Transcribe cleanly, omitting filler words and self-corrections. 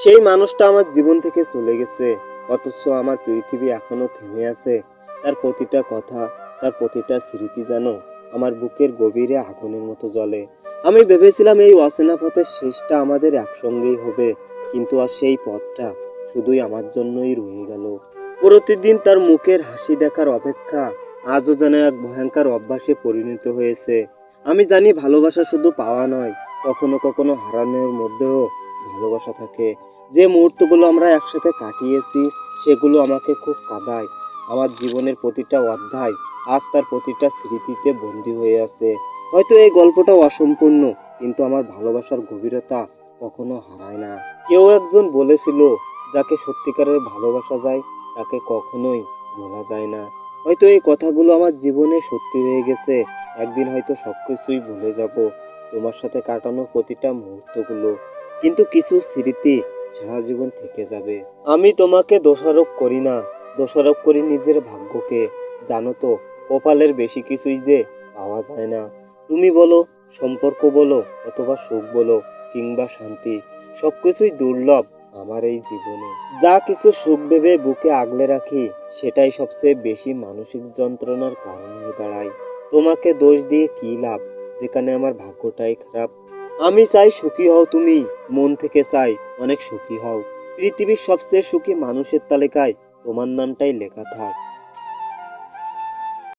সেই মানুষটা আমার জীবন থেকে চলে গেছে, অথচ আমার পৃথিবী এখনো থেমে আছে। তার প্রতিটা কথা, তার প্রতিটা স্মৃতি যেন আমার বুকের গভীরে আগুনের মতো জ্বলে। আমি ভেবেছিলাম এই অচেনা পথের শেষটা আমাদের একসঙ্গেই হবে, কিন্তু আর সেই পথটা শুধুই আমার জন্যই রয়ে গেল। প্রতিদিন তার মুখের হাসি দেখার অপেক্ষা আজও যেন এক ভয়ঙ্কর অভ্যাসে পরিণত হয়েছে। আমি জানি ভালোবাসা শুধু পাওয়া নয়, কখনো কখনো হারানোর মধ্যেও ভালোবাসা থাকে। যে মুহূর্তগুলো আমরা একসাথে কাটিয়েছি সেগুলো আমাকে খুব কাঁদায়। আমার জীবনের প্রতিটা অধ্যায় আজ তার প্রতিটা স্মৃতিতে বন্দী হয়ে আছে। হয়তো এই গল্পটা অসম্পূর্ণ, কিন্তু আমার ভালোবাসার গভীরতা কখনো হারায় না। কেউ একজন বলেছিল, যাকে সত্যিকারের ভালোবাসা যায় তাকে কখনোই ভোলা যায় না। হয়তো এই কথাগুলো আমার জীবনে সত্যি হয়ে গেছে। একদিন হয়তো সবকিছুই ভুলে যাব, তোমার সাথে কাটানো প্রতিটা মুহূর্তগুলো, কিন্তু কিছু স্মৃতি সারা জীবন থেকে যাবে। আমি তোমাকে দোষারোপ করি না, দোষারোপ করি নিজের ভাগ্যকে। জানো তো, কপালের বেশি কিছুই যে পাওয়া যায় না। তুমি বলো, সম্পর্ক বলো, অথবা সুখ বলো, কিংবা শান্তি, সবকিছুই দুর্লভ আমার এই জীবনে। যা কিছু সুখ ভেবে বুকে আগলে রাখি, সেটাই সবচেয়ে বেশি মানসিক যন্ত্রণার কারণ হয়ে দাঁড়ায়। তোমাকে দোষ দিয়ে কি লাভ, যেখানে আমার ভাগ্যটাই খারাপ। আমি চাই সুখী হও তুমি, মন থেকে চাই অনেক সুখী হও। পৃথিবীর সবচেয়ে সুখী মানুষের তালিকায় তোমার নামটাই লেখা থাক।